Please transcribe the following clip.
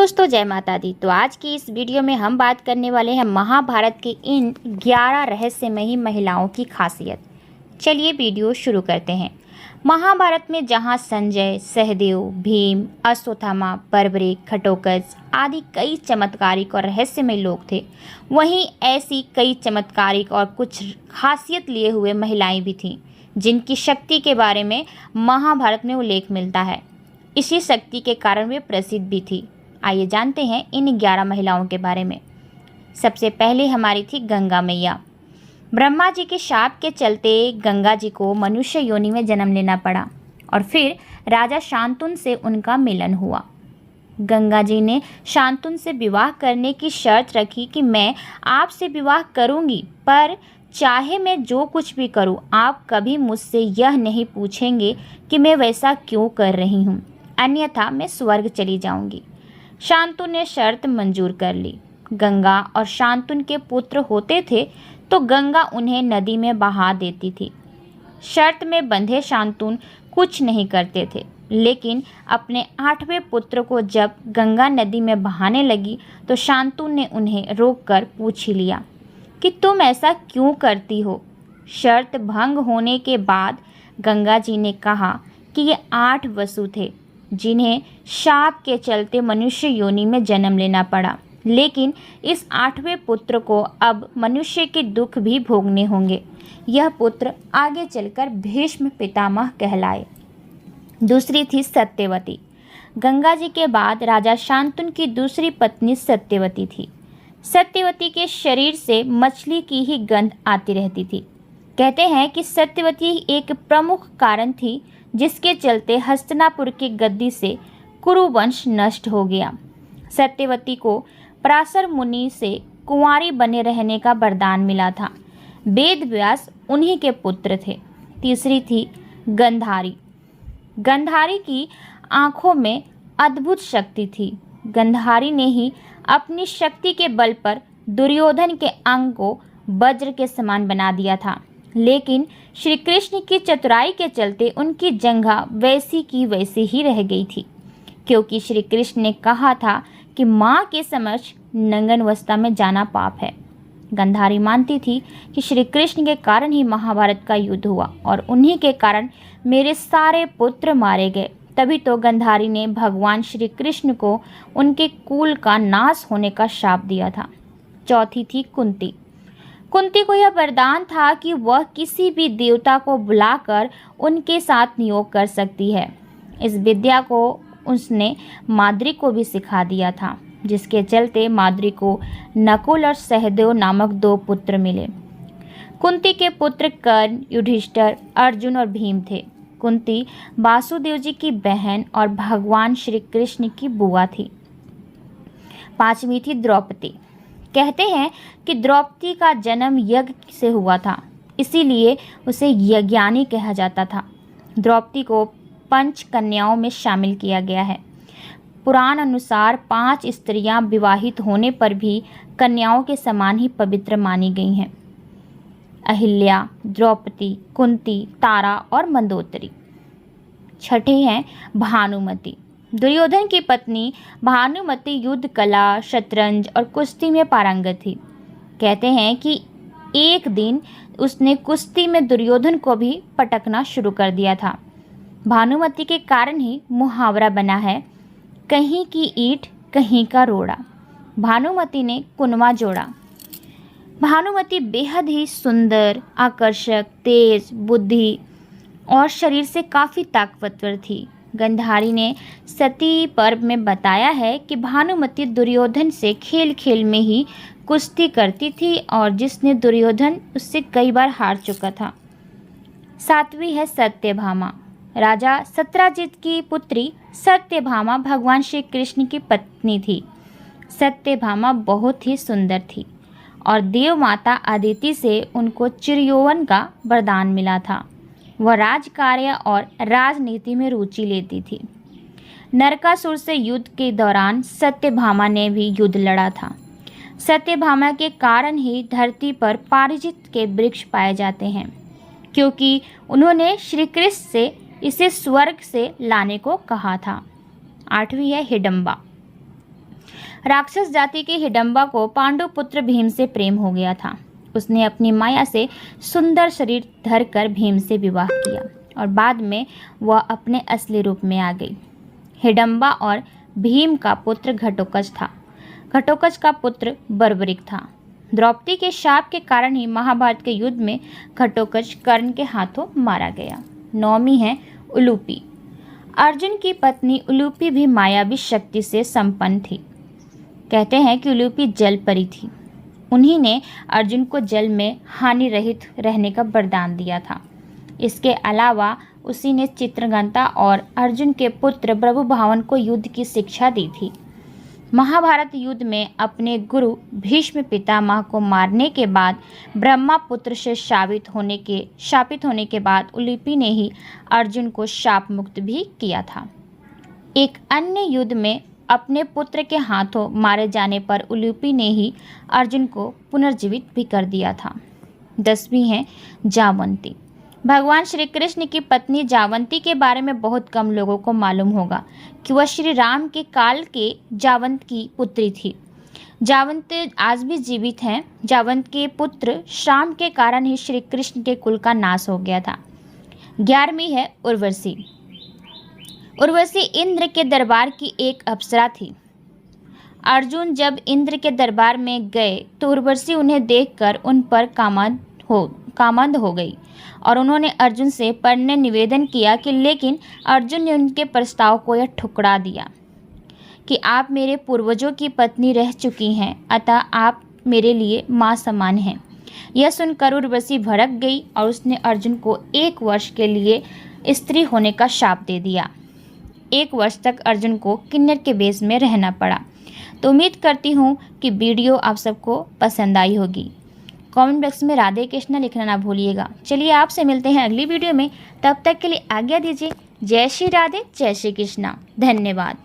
दोस्तों जय माता दी। तो आज की इस वीडियो में हम बात करने वाले हैं महाभारत की इन 11 रहस्यमयी महिलाओं की खासियत। चलिए वीडियो शुरू करते हैं। महाभारत में जहां संजय, सहदेव, भीम, अश्वत्थामा, बर्बरीक, घटोत्कच आदि कई चमत्कारिक और रहस्यमय लोग थे, वहीं ऐसी कई चमत्कारिक और कुछ खासियत लिए हुए महिलाएं भी थीं, जिनकी शक्ति के बारे में महाभारत में उल्लेख मिलता है। इसी शक्ति के कारण वे प्रसिद्ध भी थी। आइए जानते हैं इन 11 महिलाओं के बारे में। सबसे पहले हमारी थी गंगा मैया। ब्रह्मा जी के शाप के चलते गंगा जी को मनुष्य योनि में जन्म लेना पड़ा और फिर राजा शांतनु से उनका मिलन हुआ। गंगा जी ने शांतनु से विवाह करने की शर्त रखी कि मैं आपसे विवाह करूंगी, पर चाहे मैं जो कुछ भी करूं, आप कभी मुझसे यह नहीं पूछेंगे कि मैं वैसा क्यों कर रही हूं, अन्यथा मैं स्वर्ग चली जाऊंगी। शांतनु ने शर्त मंजूर कर ली। गंगा और शांतनु के पुत्र होते थे तो गंगा उन्हें नदी में बहा देती थी। शर्त में बंधे शांतनु कुछ नहीं करते थे, लेकिन अपने 8वें पुत्र को जब गंगा नदी में बहाने लगी तो शांतनु ने उन्हें रोककर पूछ ही लिया कि तुम ऐसा क्यों करती हो। शर्त भंग होने के बाद गंगा जी ने कहा कि ये 8 वसु थे जिन्हें शाप के चलते मनुष्य योनि में जन्म लेना पड़ा, लेकिन इस 8वें पुत्र को अब मनुष्य के दुख भी भोगने होंगे। यह पुत्र आगे चलकर भीष्म पितामह कहलाए। दूसरी थी सत्यवती। गंगा जी के बाद राजा शांतनु की दूसरी पत्नी सत्यवती थी। सत्यवती के शरीर से मछली की ही गंध आती रहती थी। कहते हैं कि सत्यवती एक प्रमुख कारण थी जिसके चलते हस्तिनापुर की गद्दी से कुरुवंश नष्ट हो गया। सत्यवती को पराशर मुनि से कुंवारी बने रहने का वरदान मिला था। वेद व्यास उन्हीं के पुत्र थे। तीसरी थी गंधारी। गंधारी की आंखों में अद्भुत शक्ति थी। गंधारी ने ही अपनी शक्ति के बल पर दुर्योधन के अंग को वज्र के समान बना दिया था, लेकिन श्री कृष्ण की चतुराई के चलते उनकी जंघा वैसी की वैसी ही रह गई थी, क्योंकि श्री कृष्ण ने कहा था कि माँ के समक्ष नंगन अवस्था में जाना पाप है। गंधारी मानती थी कि श्री कृष्ण के कारण ही महाभारत का युद्ध हुआ और उन्हीं के कारण मेरे सारे पुत्र मारे गए। तभी तो गंधारी ने भगवान श्री कृष्ण को उनके कुल का नाश होने का शाप दिया था। चौथी थी कुंती। कुंती को यह वरदान था कि वह किसी भी देवता को बुलाकर उनके साथ नियोग कर सकती है। इस विद्या को उसने माद्री को भी सिखा दिया था, जिसके चलते माद्री को नकुल और सहदेव नामक 2 पुत्र मिले। कुंती के पुत्र कर्ण, युधिष्ठिर, अर्जुन और भीम थे। कुंती वासुदेव जी की बहन और भगवान श्री कृष्ण की बुआ थी। 5वीं थी द्रौपदी। कहते हैं कि द्रौपदी का जन्म यज्ञ से हुआ था, इसीलिए उसे यज्ञानी कहा जाता था। द्रौपदी को 5 कन्याओं में शामिल किया गया है। पुराण अनुसार 5 स्त्रियां विवाहित होने पर भी कन्याओं के समान ही पवित्र मानी गई हैं। अहिल्या, द्रौपदी, कुंती, तारा और मंदोदरी। छठी हैं भानुमति। दुर्योधन की पत्नी भानुमति युद्ध कला, शतरंज और कुश्ती में पारंगत थी। कहते हैं कि एक दिन उसने कुश्ती में दुर्योधन को भी पटकना शुरू कर दिया था। भानुमति के कारण ही मुहावरा बना है, कहीं की ईंट कहीं का रोड़ा। भानुमति ने कुनवा जोड़ा। भानुमति बेहद ही सुंदर, आकर्षक, तेज, बुद्धि और शरीर से काफ़ी ताकतवर थी। गंधारी ने सती पर्व में बताया है कि भानुमति दुर्योधन से खेल खेल में ही कुश्ती करती थी और जिसने दुर्योधन उससे कई बार हार चुका था। 7वीं है सत्यभामा। राजा सत्यजित की पुत्री सत्यभामा भगवान श्री कृष्ण की पत्नी थी। सत्यभामा बहुत ही सुंदर थी और देव माता अदिति से उनको चिरयौवन का वरदान मिला था। वह राजकार्य और राजनीति में रुचि लेती थी। नरकासुर से युद्ध के दौरान सत्यभामा ने भी युद्ध लड़ा था। सत्यभामा के कारण ही धरती पर पारिजात के वृक्ष पाए जाते हैं, क्योंकि उन्होंने श्री कृष्ण से इसे स्वर्ग से लाने को कहा था। 8वीं है हिडम्बा। राक्षस जाति के हिडम्बा को पांडु पुत्र भीम से प्रेम हो गया था। उसने अपनी माया से सुंदर शरीर धरकर भीम से विवाह किया और बाद में वह अपने असली रूप में आ गई। हिडम्बा और भीम का पुत्र घटोत्कच था। घटोत्कच का पुत्र बर्बरिक था। द्रौपदी के शाप के कारण ही महाभारत के युद्ध में घटोत्कच कर्ण के हाथों मारा गया। 9वीं है उलूपी। अर्जुन की पत्नी उलूपी भी मायावी शक्ति से संपन्न थी। कहते हैं कि उलूपी जल परी थी। उन्हीं ने अर्जुन को जल में हानि रहित रहने का वरदान दिया था। इसके अलावा उसी ने चित्रगंता और अर्जुन के पुत्र प्रभुभावन को युद्ध की शिक्षा दी थी। महाभारत युद्ध में अपने गुरु भीष्म पितामह को मारने के बाद ब्रह्मा पुत्र से शापित होने के बाद उलूपी ने ही अर्जुन को शाप मुक्त भी किया था। एक अन्य युद्ध में अपने पुत्र के हाथों मारे जाने पर उलूपी ने ही अर्जुन को पुनर्जीवित भी कर दिया था। 10वीं है जावंती। भगवान श्री कृष्ण की पत्नी जावंती के बारे में बहुत कम लोगों को मालूम होगा कि वह श्री राम के काल के जावंत की पुत्री थी। जावंत आज भी जीवित हैं। जावंत के पुत्र श्राम के कारण ही श्री कृष्ण के कुल का नाश हो गया था। 11वीं है उर्वशी। उर्वशी इंद्र के दरबार की एक अप्सरा थी। अर्जुन जब इंद्र के दरबार में गए तो उर्वशी उन्हें देखकर उन पर कामंद हो गई और उन्होंने अर्जुन से प्रणय निवेदन किया कि लेकिन अर्जुन ने उनके प्रस्ताव को यह ठुकरा दिया कि आप मेरे पूर्वजों की पत्नी रह चुकी हैं, अतः आप मेरे लिए माँ समान हैं। यह सुनकर उर्वशी भड़क गई और उसने अर्जुन को 1 वर्ष के लिए स्त्री होने का शाप दे दिया। 1 वर्ष तक अर्जुन को किन्नर के वेश में रहना पड़ा। तो उम्मीद करती हूँ कि वीडियो आप सबको पसंद आई होगी। कमेंट बॉक्स में राधे कृष्णा लिखना ना भूलिएगा। चलिए आपसे मिलते हैं अगली वीडियो में, तब तक के लिए आज्ञा दीजिए। जय श्री राधे, जय श्री कृष्णा। धन्यवाद।